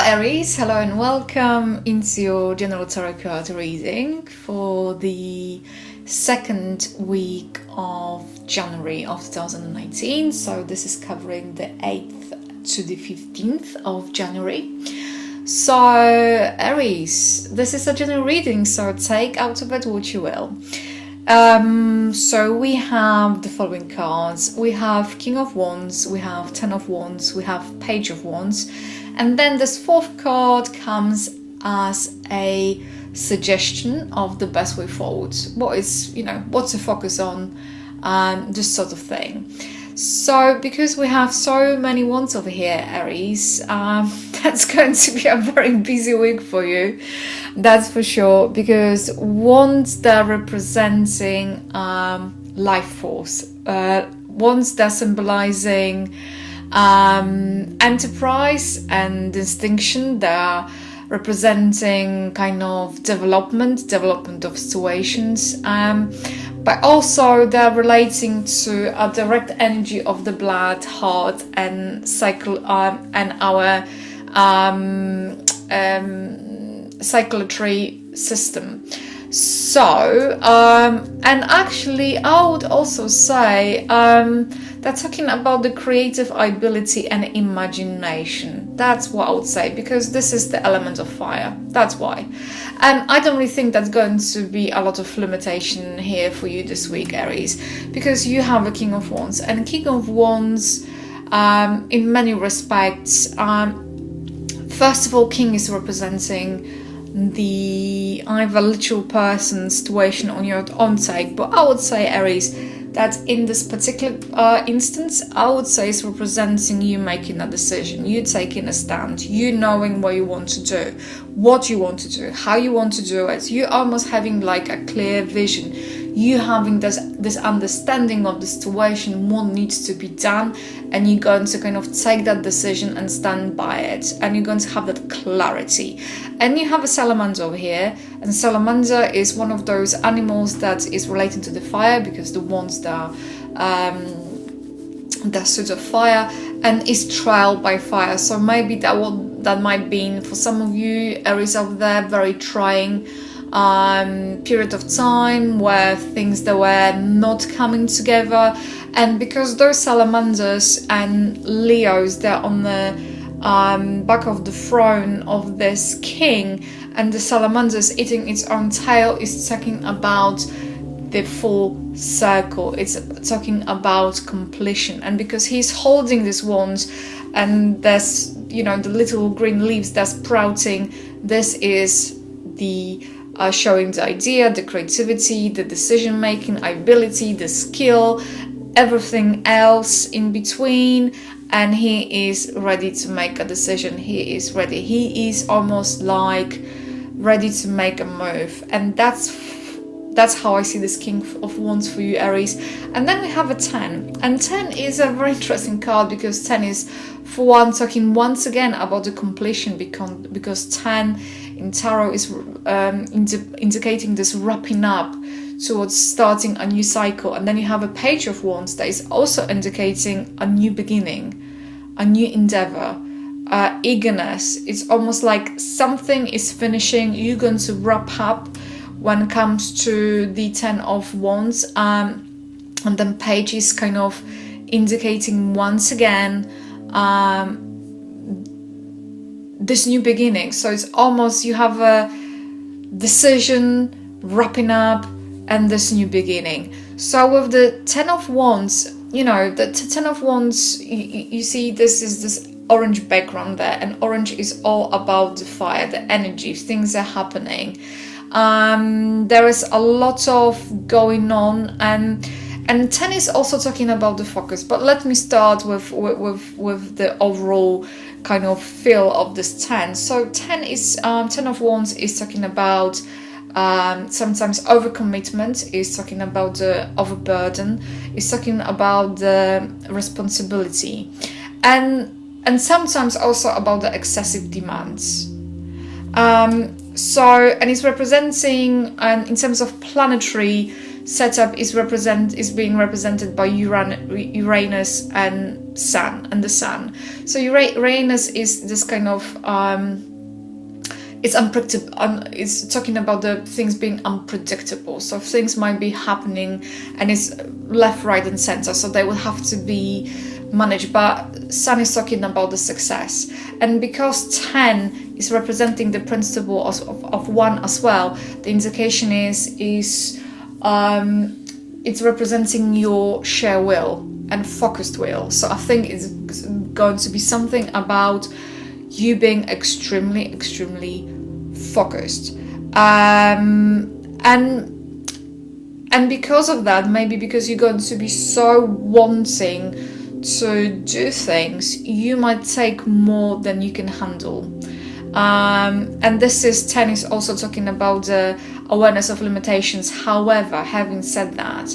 Aries, hello and welcome into your general tarot card reading for the second week of January of 2019. So this is covering the 8th to the 15th of January. So Aries, this is a general reading, so take out of it what you will. So we have the following cards. We have King of Wands, we have Ten of Wands, we have Page of Wands, and then this fourth card comes as a suggestion of the best way forward. What to focus on, this sort of thing. So because we have so many wands over here, Aries, that's going to be a very busy week for you. That's for sure, because wands that are representing life force, wands that are symbolizing enterprise and distinction, that are representing kind of development of situations, but also they're relating to a direct energy of the blood, heart, and cycle, and our circulatory system. So, and actually, I would also say they're talking about the creative ability and imagination. That's what I would say, because this is the element of fire. That's why. And I don't really think that's going to be a lot of limitation here for you this week, Aries, because you have a King of Wands. And King of Wands, in many respects, first of all, King is representing the either literal person situation on your own take, but I would say, Aries, that in this particular instance, I would say it's representing you making a decision, you taking a stand, you knowing what you want to do, what you want to do, how you want to do it, you almost having like a clear vision, you having this understanding of the situation, what needs to be done, and you're going to kind of take that decision and stand by it, and you're going to have that clarity. And you have a salamander over here, and salamander is one of those animals that is related to the fire, because the ones that suit of fire and is trialed by fire. So maybe that might be, for some of you Aries out there, very trying period of time where things that were not coming together. And because those salamanders and Leos, they're on the back of the throne of this king, and the salamander is eating its own tail, is talking about the full circle, it's talking about completion. And because he's holding this wand and there's the little green leaves that's sprouting, this is the showing the idea, the creativity, the decision making ability, the skill, everything else in between. And he is ready to make a decision. He is ready. He is almost like ready to make a move. And that's how I see this King of Wands for you, Aries. And then we have a 10. And 10 is a very interesting card, because 10 is, for one, talking once again about the completion, because 10 in tarot is indicating this wrapping up towards starting a new cycle. And then you have a Page of Wands that is also indicating a new beginning, a new endeavor, eagerness. It's almost like something is finishing, you're going to wrap up when it comes to the 10 of Wands. And then Page is kind of indicating once again this new beginning. So it's almost you have a decision, wrapping up, and this new beginning. So with the 10 of Wands, the 10 of Wands, you see this is this orange background there, and orange is all about the fire, the energy, things are happening. There is a lot of going on, and 10 is also talking about the focus. But let me start with the overall kind of feel of this 10. So 10 of Wands is talking about sometimes overcommitment, is talking about the overburden, is talking about the responsibility, and sometimes also about the excessive demands. And it's representing, in terms of planetary setup is being represented by Uranus and Sun and the Sun. So Uranus is this kind of it's unpredictable. It's talking about the things being unpredictable. So things might be happening, and it's left, right, and center. So they will have to be managed. But Sun is talking about the success, and because 10 is representing the principle of 1 as well, the indication is it's representing your sheer will and focused will. So I think it's going to be something about you being extremely focused, and because of that, maybe because you're going to be so wanting to do things, you might take more than you can handle. And this is 10 is also talking about the awareness of limitations. However, having said that,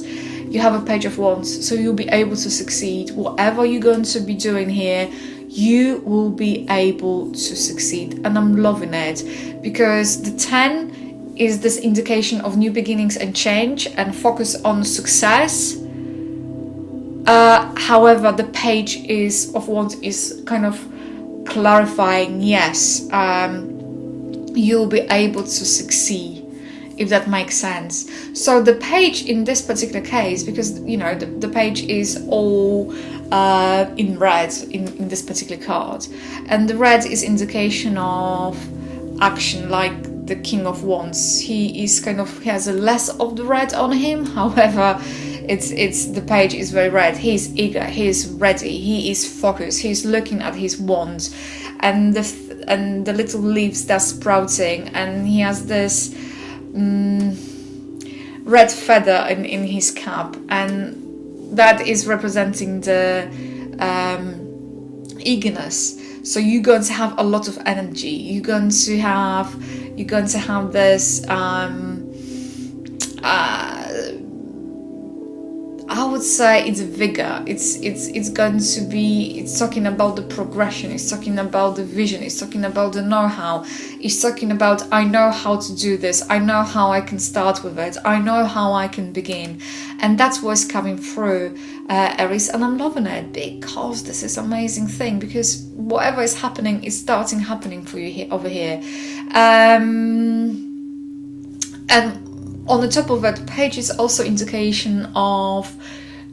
you have a Page of Wands, so you'll be able to succeed. Whatever you're going to be doing here, you will be able to succeed, and I'm loving it, because the 10 is this indication of new beginnings and change and focus on success. However, the Page of Wands is kind of clarifying, yes, you'll be able to succeed, if that makes sense. So the Page in this particular case, because the Page is all in red in this particular card, and the red is indication of action, like the King of Wands. He has a less of the red on him. However, it's the Page is very red. He's eager, he's ready, he is focused, he's looking at his wand and the little leaves that's sprouting, and he has this red feather in his cap, and that is representing the eagerness. So you're going to have a lot of energy. You're going to have this I would say it's vigor. It's going to be. It's talking about the progression. It's talking about the vision. It's talking about the know-how. It's talking about, I know how to do this. I know how I can start with it. I know how I can begin, and that's what's coming through, Aries. And I'm loving it, because this is an amazing thing. Because whatever is happening is starting happening for you over here, and on the top of that Page is also indication of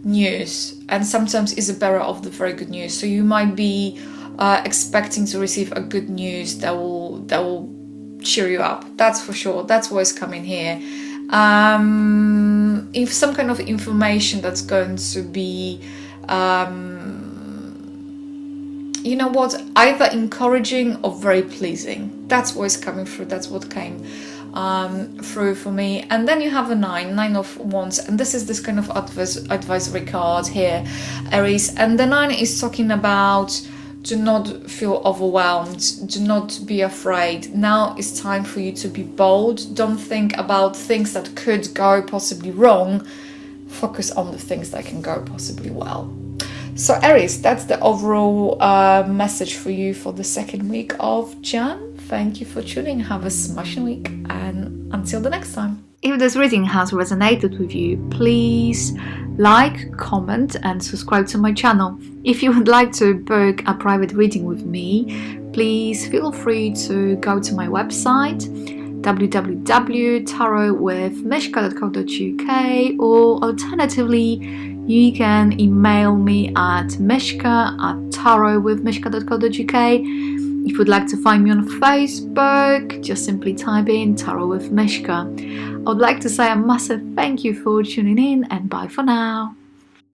news, and sometimes is a bearer of the very good news. So you might be expecting to receive a good news that will cheer you up. That's for sure. That's what's coming here. If some kind of information that's going to be, either encouraging or very pleasing. That's what's coming through. That's what came through for me. And then you have a nine of wands, and this is this kind of advisory card here, Aries. And the 9 is talking about, do not feel overwhelmed, do not be afraid. Now it's time for you to be bold. Don't think about things that could go possibly wrong. Focus on the things that can go possibly well. So Aries, that's the overall message for you for the second week of Jan. Thank you for tuning. Have a smashing week, and until the next time. If this reading has resonated with you, please like, comment and subscribe to my channel. If you would like to book a private reading with me, please feel free to go to my website www.tarotwithmishka.co.uk, or alternatively you can email me at mishka@tarotwithmishka.co.uk. If you would like to find me on Facebook, just simply type in Tarot with Mishka. I would like to say a massive thank you for tuning in, and bye for now.